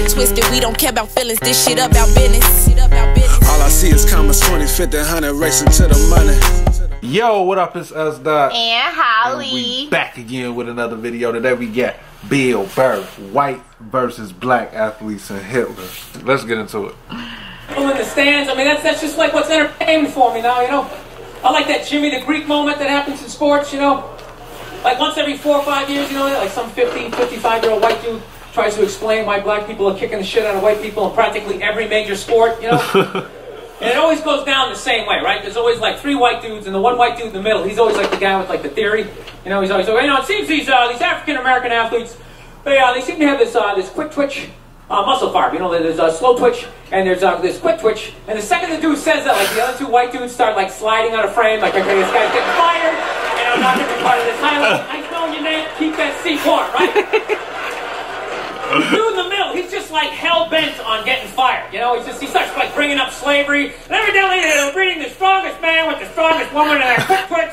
it twisted. We don't care about feelings. This shit about business. All I see is commas 20, 50, 100 racing to the money. Yo, what up? It's Sdot and Holly. And we back again with another video. Today we got Bill Burr, white versus black athletes in Hitler. Let's get into it. People in the stands. I mean, that's just like what's entertainment for me now. You know, I like that Jimmy the Greek moment that happens in sports. You know, like once every 4 or 5 years. You know, like some 50, 55-year-old white dude tries to explain why black people are kicking the shit out of white people in practically every major sport. You know. And it always goes down the same way, right? There's always like 3 white dudes, and the one white dude in the middle, he's always like the guy with like the theory. You know, he's always like, you know, it seems these African-American athletes, they seem to have this quick twitch muscle fiber. You know, there's a slow twitch, and there's this quick twitch. And the second the dude says that, like the other 2 white dudes start like sliding out of frame, like, okay, this guy's getting fired, and I'm not going to be part of this highlight. I know your name, keep that seat warm, right? The dude in the middle, he's just like hell-bent on getting fired. You know, he starts like bringing up slavery. And evidently they're breeding the strongest man with the strongest woman and that quick twitch.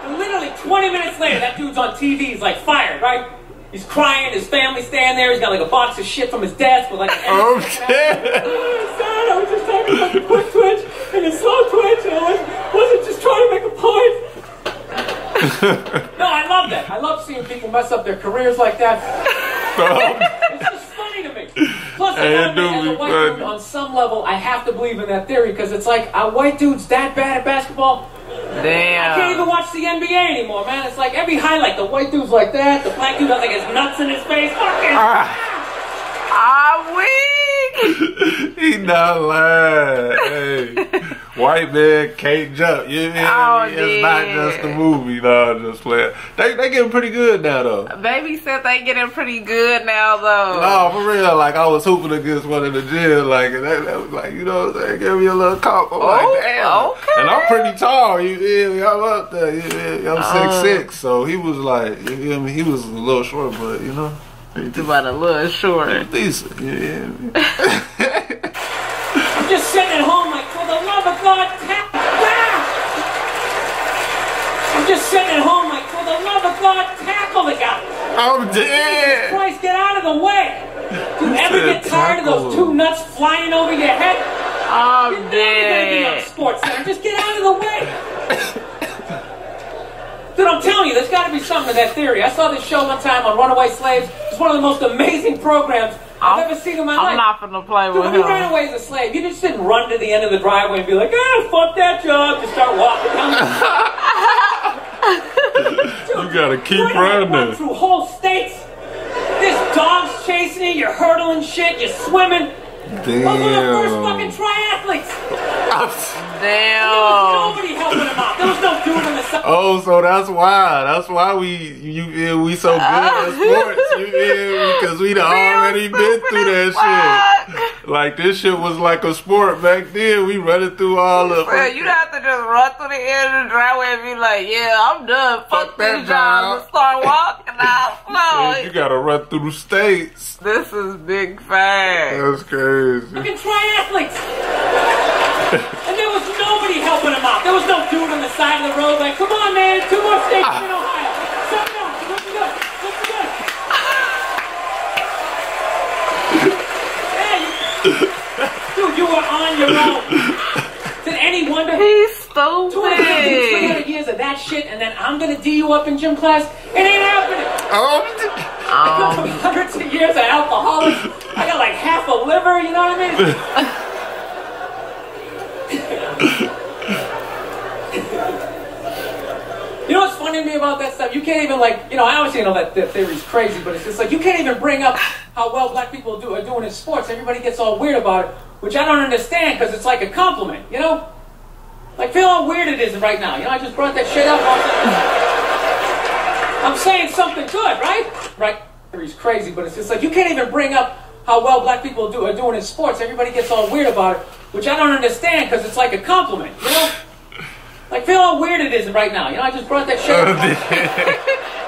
And literally 20 minutes later, that dude's on TV. He's like fired, right? He's crying. His family's standing there. He's got like a box of shit from his desk with like. Oh shit! I was just talking about the quick twitch and the slow twitch, and I wasn't just trying to make a point. No, I love that. I love seeing people mess up their careers like that. It's just funny to me. Plus, as a white dude, on some level, I have to believe in that theory because it's like, are white dudes that bad at basketball? Damn. I can't even watch the NBA anymore, man. It's like every highlight, the white dude's like that, the black dude has like his nuts in his face. Weak. He not lying. Hey, white man can't jump. You know, it's not just a movie, no. Just play. They getting pretty good now, though. Baby said they getting pretty good now, though. No, for real. Like I was hooping against one in the gym, like and that was like, you know, they gave me a little comp. I'm like, damn. Okay. And I'm pretty tall. You feel me? I'm up there. You feel me? I'm 6'6", so he was like, you feel me? He was a little short, but you know. It's about a little short. Decent, yeah. I'm just sitting at home like, for the love of God, I'm just sitting at home like, for the love of God, tackle the guy. I'm dead. Christ, get out of the way. Do you ever get tired of those 2 nuts flying over your head? I'm dead. You're never gonna be on Sports Center. Just get out of the way. Dude, I'm telling you, there's got to be something to that theory. I saw this show one time on runaway slaves. It's one of the most amazing programs I've ever seen in my life. I'm not gonna play with him. When you ran away as a slave, you just didn't run to the end of the driveway and be like, fuck that job. Just start walking down. Dude, you gotta keep running. Run through whole states. There's dogs chasing you. You're hurdling shit. You're swimming. Damn. Those were the first fucking triathletes. Damn. There was nobody helping them out. There was no dude on the side. Oh, so that's why we so good at sports. You feel me? Because we done already been through that shit. Like this shit was like a sport back then. We running through all of. Well, you'd have to just run through the end of the driveway and be like, "Yeah, I'm done. Fuck this job," and start walking out slow. You gotta run through the states. This is big facts. That's crazy. Fucking triathletes. And there was nobody helping them out. There was no dude on the side of the road like, come on, man, 2 more states in Ohio. Settle down. Looking good. Looking good. Yeah, dude, you were on your own. Did any wonder? He's stupid. 300 years of that shit, and then I'm going to D you up in gym class? It ain't happening. I come from hundreds of years of alcoholics. I got like half a liver, you know what I mean? You know what's funny to me about that stuff? You can't even like, you know, I obviously know that theory's crazy, but it's just like, you can't even bring up how well black people are doing in sports. Everybody gets all weird about it, which I don't understand because it's like a compliment, you know? Like, feel how weird it is right now. You know, I just brought that shit up. I'm saying something good, right? Right? Theory's crazy, but it's just like, you can't even bring up how well black people are doing in sports. Everybody gets all weird about it, which I don't understand because it's like a compliment, you know? Like, feel how weird it is right now. You know, I just brought that shit up.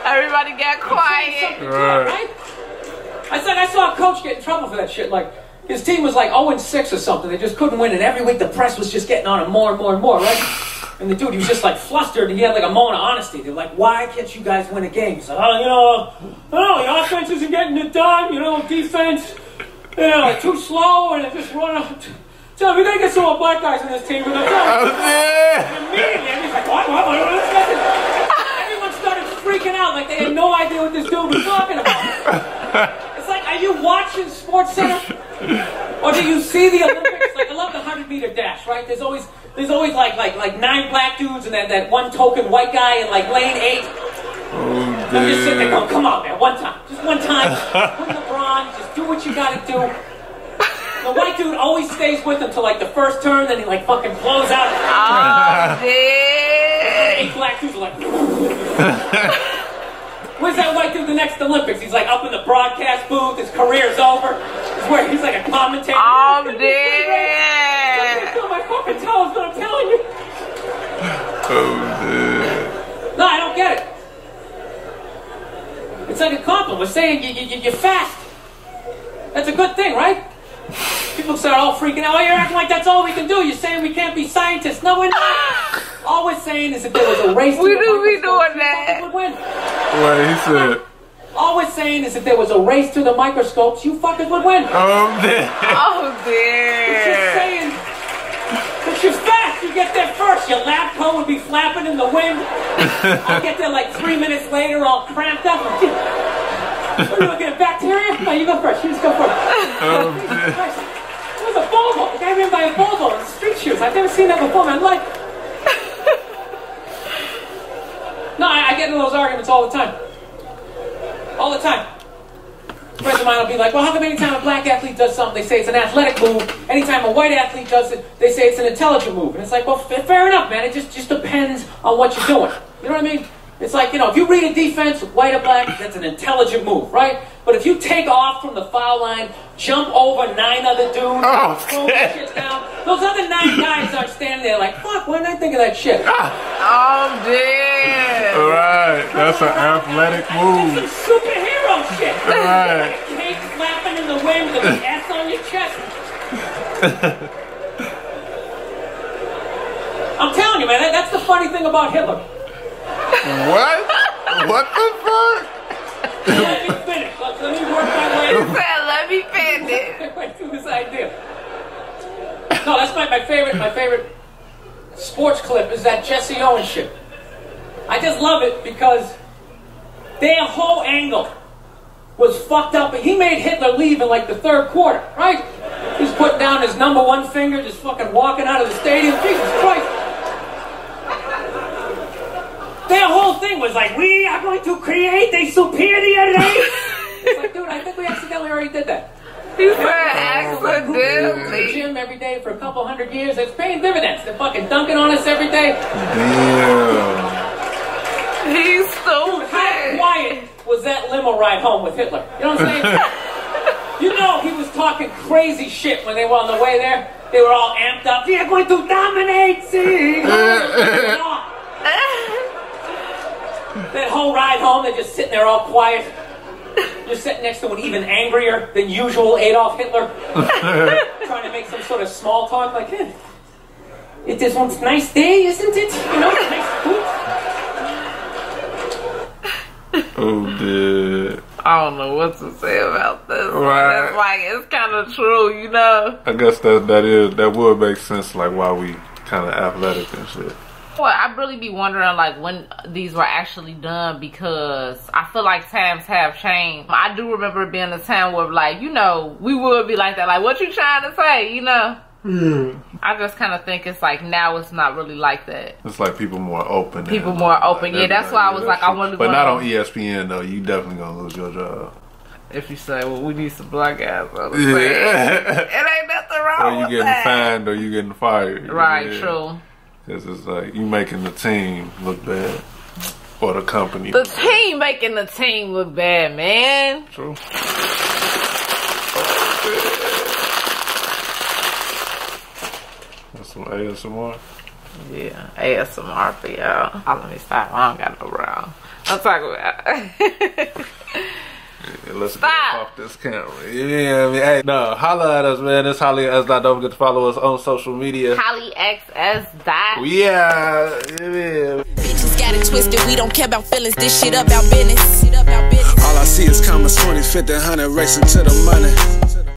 Everybody got quiet. Right? I saw a coach get in trouble for that shit. Like, his team was like 0-6 or something. They just couldn't win, and every week the press was just getting on him more and more and more, right? And the dude, he was just like flustered, and he had like a moment of honesty. They're like, why can't you guys win a game? He's like, oh, the offense isn't getting it done, defense, too slow, and it just run out. So we gotta get some more black guys on this team. And immediately, he's like, what? Everyone started freaking out like they had no idea what this dude was talking about. It's like, are you watching Sports Center? Or do you see the Olympics? Like, I love the 100-meter dash, right? There's always like 9 black dudes and that one token white guy in like lane 8. I'm just sitting there going, come on, man, one time. Just one time. Put in the bronze. Just do what you gotta do. The white dude always stays with him till like the first turn, then he like fucking blows out. Oh, shit. 8 black dudes are like, where's that white dude the next Olympics? He's like up in the broadcast booth. His career's over. He's like a commentator. Oh, damn. I feel my fucking toes, but I'm telling you. Oh, dude. No, I don't get it. It's like a compliment. We're saying you're fast. That's a good thing, right? People start all freaking out. Oh, you're acting like that's all we can do. You're saying we can't be scientists. No, we're not. All we're saying is that there was a race to We the do be microscope, doing that. would win. What he said? All we're saying is that there was a race to the microscopes, you fuckers would win. Oh, damn. Oh, It's just dear. saying that you're fast. You get there first. Your lab coat would be flapping in the wind. I'll get there like 3 minutes later, all cramped up. What are you looking at, bacteria? No, you go first. You just go first. Oh, Jesus damn. Christ. It was a Volvo. The guy ran by a Volvo in street shoes. I've never seen that before in my life. No, I get into those arguments all the time. All the time. Friends of mine will be like, well, how come anytime a black athlete does something, they say it's an athletic move. Anytime a white athlete does it, they say it's an intelligent move. And it's like, well, fair enough, man. It just depends on what you're doing. You know what I mean? It's like, if you read a defense, white or black, that's an intelligent move, right? But if you take off from the foul line, jump over 9 other dudes, throw shit down, those other 9 guys are standing there like, fuck, why didn't I think of that shit? Oh, dear. Right, that's an athletic That's move. some superhero shit. Right. Cake flapping in the wind with an S on your chest. I'm telling you, man, that's the funny thing about Hitler. What? What the fuck? Let me finish. Let me work my way Let me finish. right through this idea. No, that's my favorite sports clip is that Jesse Owens shit. I just love it because their whole angle was fucked up. He made Hitler leave in like the 3rd quarter, right? He's putting down his number 1 finger, just fucking walking out of the stadium. Jesus Christ. Their whole thing was like, we are going to create a superior race. It's like, dude, I think we accidentally already did that. You said To the accidentally. gym every day for a couple 100 years. It's paying dividends. They're fucking dunking on us every day. Damn. He's Dude, how stupid. quiet was that limo ride home with Hitler? You know what I'm saying? You know he was talking crazy shit when they were on the way there. They were all amped up. We are going to dominate, see? That whole ride home, they're just sitting there all quiet. You're sitting next to an even angrier than usual Adolf Hitler. Trying to make some sort of small talk like, hey, it is one nice day, isn't it? Nice food. Oh, dude. I don't know what to say about this. Right. That's like, it's kind of true, I guess that would make sense, like why we kind of athletic and shit. Well, I really be wondering like when these were actually done because I feel like times have changed. I do remember it being a time where like, we would be like that. Like, what you trying to say, I just kind of think it's like now it's not really like that. It's like people more open. People more open. Yeah, that's why I was like, I want to But not on ESPN though. You definitely gonna lose your job. If you say, well, we need some black guys on the Yeah. it ain't nothing wrong Or you with getting that. fined or you getting fired. Right, Yeah. true. Cause it's like you making the team look bad. Or the company. The team making the team look bad, man. True. That's some ASMR. Yeah, ASMR for y'all. Oh, let me stop. I don't got no brow. I'm talking about. Let's get off this camera. You know what I mean? Hey, no, holla at us, man. It's Holly at Sdot. Don't forget to follow us on social media. Holly X Sdot. Yeah. Bitches got it twisted, we don't care about feelings. This shit about business. All I see is commas, 20, 50, 100, racing to the money.